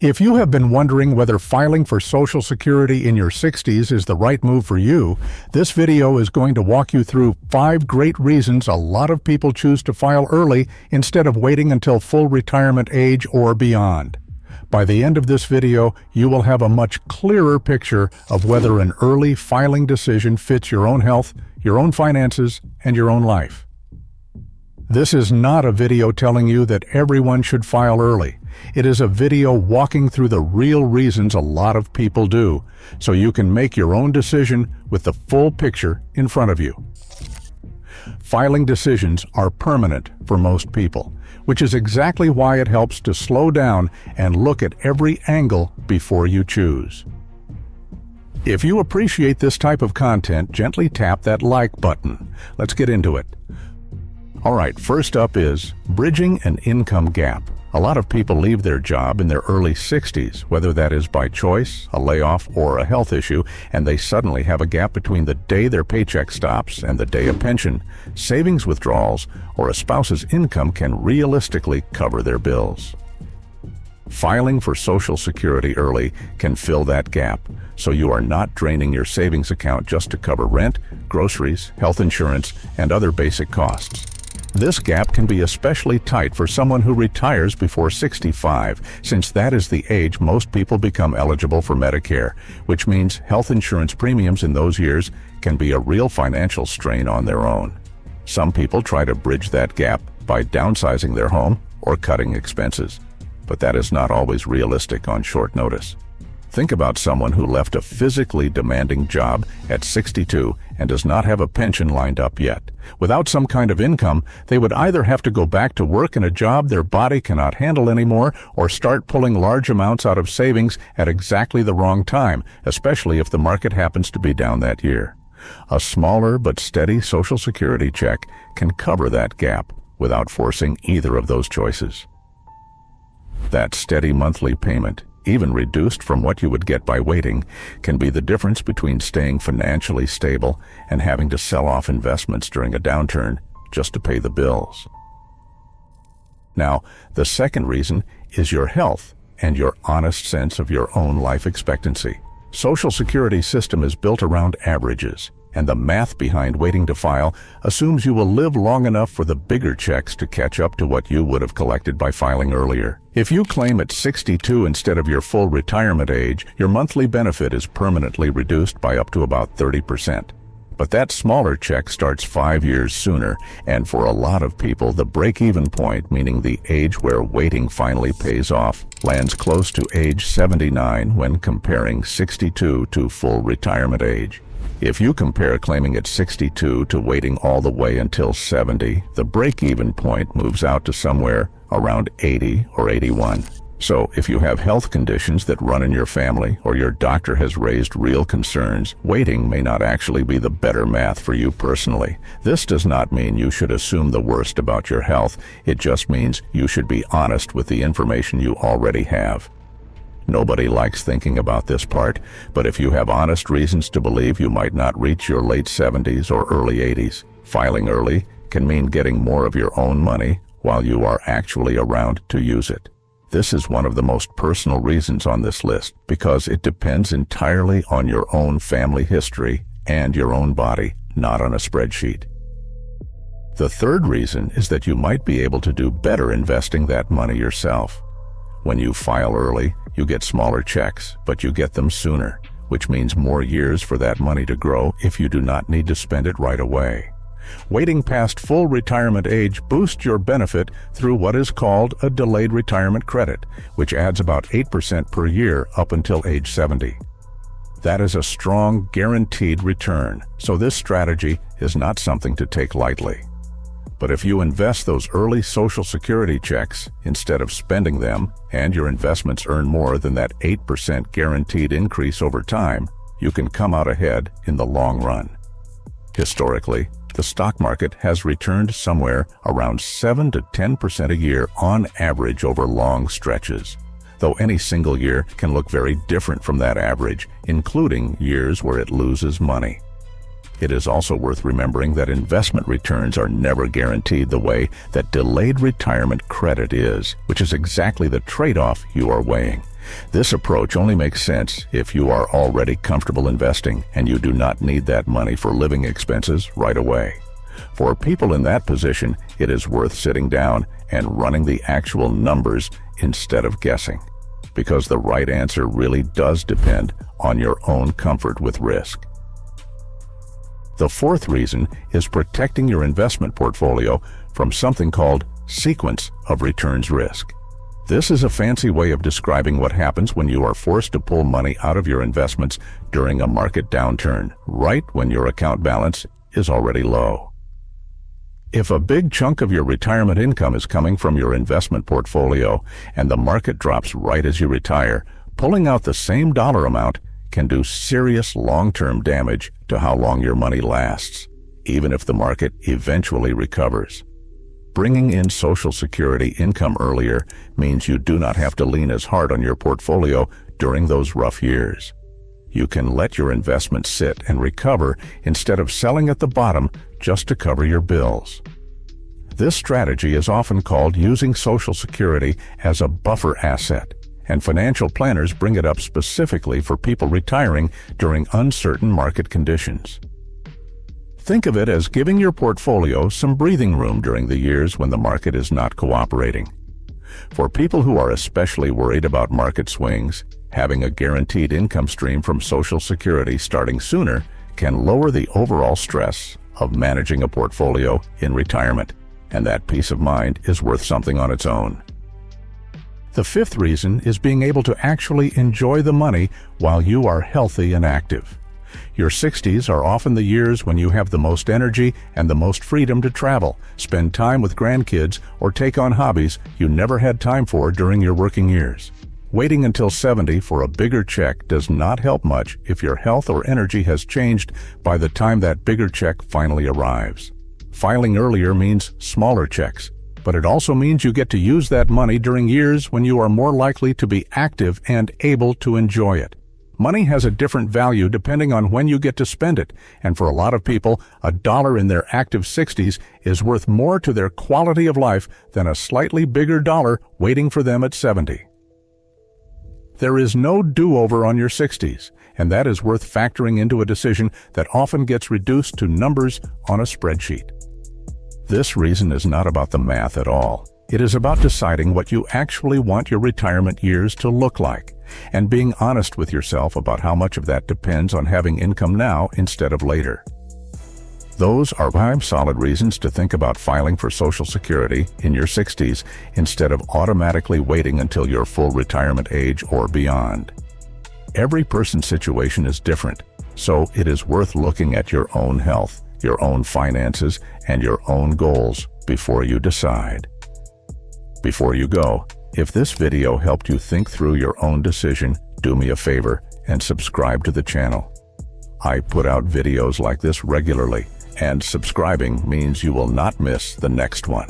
If you have been wondering whether filing for Social Security in your 60s is the right move for you, this video is going to walk you through 5 great reasons a lot of people choose to file early instead of waiting until full retirement age or beyond. By the end of this video, you will have a much clearer picture of whether an early filing decision fits your own health, your own finances, and your own life. This is not a video telling you that everyone should file early. It is a video walking through the real reasons a lot of people do, so you can make your own decision with the full picture in front of you. Filing decisions are permanent for most people, which is exactly why it helps to slow down and look at every angle before you choose. If you appreciate this type of content, gently tap that like button. Let's get into it. Alright, first up is bridging an income gap. A lot of people leave their job in their early 60s, whether that is by choice, a layoff, or a health issue, and they suddenly have a gap between the day their paycheck stops and the day a pension, savings withdrawals, or a spouse's income can realistically cover their bills. Filing for Social Security early can fill that gap, so you are not draining your savings account just to cover rent, groceries, health insurance, and other basic costs. This gap can be especially tight for someone who retires before 65, since that is the age most people become eligible for Medicare, which means health insurance premiums in those years can be a real financial strain on their own. Some people try to bridge that gap by downsizing their home or cutting expenses, but that is not always realistic on short notice. Think about someone who left a physically demanding job at 62 and does not have a pension lined up yet. Without some kind of income, they would either have to go back to work in a job their body cannot handle anymore or start pulling large amounts out of savings at exactly the wrong time, especially if the market happens to be down that year. A smaller but steady Social Security check can cover that gap without forcing either of those choices. That steady monthly payment, even reduced from what you would get by waiting, can be the difference between staying financially stable and having to sell off investments during a downturn just to pay the bills. Now, the second reason is your health and your honest sense of your own life expectancy. Social Security's system is built around averages, and the math behind waiting to file assumes you will live long enough for the bigger checks to catch up to what you would have collected by filing earlier. If you claim at 62 instead of your full retirement age, your monthly benefit is permanently reduced by up to about 30%. But that smaller check starts 5 years sooner, and for a lot of people, the break-even point, meaning the age where waiting finally pays off, lands close to age 79 when comparing 62 to full retirement age. If you compare claiming at 62 to waiting all the way until 70, the break-even point moves out to somewhere around 80 or 81. So if you have health conditions that run in your family or your doctor has raised real concerns, waiting may not actually be the better math for you personally. This does not mean you should assume the worst about your health. It just means you should be honest with the information you already have. Nobody likes thinking about this part, but if you have honest reasons to believe you might not reach your late 70s or early 80s, filing early can mean getting more of your own money while you are actually around to use it. This is one of the most personal reasons on this list because it depends entirely on your own family history and your own body, not on a spreadsheet. The third reason is that you might be able to do better investing that money yourself. When you file early, you get smaller checks, but you get them sooner, which means more years for that money to grow if you do not need to spend it right away. Waiting past full retirement age boosts your benefit through what is called a delayed retirement credit, which adds about 8% per year up until age 70. That is a strong, guaranteed return, so this strategy is not something to take lightly. But if you invest those early Social Security checks instead of spending them, and your investments earn more than that 8% guaranteed increase over time, you can come out ahead in the long run. Historically, the stock market has returned somewhere around 7 to 10% a year on average over long stretches, though any single year can look very different from that average, including years where it loses money. It is also worth remembering that investment returns are never guaranteed the way that delayed retirement credit is, which is exactly the trade-off you are weighing. This approach only makes sense if you are already comfortable investing and you do not need that money for living expenses right away. For people in that position, it is worth sitting down and running the actual numbers instead of guessing, because the right answer really does depend on your own comfort with risk. The fourth reason is protecting your investment portfolio from something called sequence of returns risk. This is a fancy way of describing what happens when you are forced to pull money out of your investments during a market downturn, right when your account balance is already low. If a big chunk of your retirement income is coming from your investment portfolio and the market drops right as you retire, pulling out the same dollar amount can do serious long-term damage to how long your money lasts, even if the market eventually recovers. Bringing in Social Security income earlier means you do not have to lean as hard on your portfolio during those rough years. You can let your investments sit and recover instead of selling at the bottom just to cover your bills. This strategy is often called using Social Security as a buffer asset, and financial planners bring it up specifically for people retiring during uncertain market conditions. Think of it as giving your portfolio some breathing room during the years when the market is not cooperating. For people who are especially worried about market swings, having a guaranteed income stream from Social Security starting sooner can lower the overall stress of managing a portfolio in retirement, and that peace of mind is worth something on its own. The fifth reason is being able to actually enjoy the money while you are healthy and active. Your 60s are often the years when you have the most energy and the most freedom to travel, spend time with grandkids, or take on hobbies you never had time for during your working years. Waiting until 70 for a bigger check does not help much if your health or energy has changed by the time that bigger check finally arrives. Filing earlier means smaller checks, but it also means you get to use that money during years when you are more likely to be active and able to enjoy it. Money has a different value depending on when you get to spend it, and for a lot of people, $1 in their active 60s is worth more to their quality of life than a slightly bigger dollar waiting for them at 70. There is no do-over on your 60s, and that is worth factoring into a decision that often gets reduced to numbers on a spreadsheet. This reason is not about the math at all. It is about deciding what you actually want your retirement years to look like, and being honest with yourself about how much of that depends on having income now instead of later. Those are 5 solid reasons to think about filing for Social Security in your 60s instead of automatically waiting until your full retirement age or beyond. Every person's situation is different, so it is worth looking at your own health, your own finances, and your own goals before you decide. Before you go, if this video helped you think through your own decision, do me a favor and subscribe to the channel. I put out videos like this regularly, and subscribing means you will not miss the next one.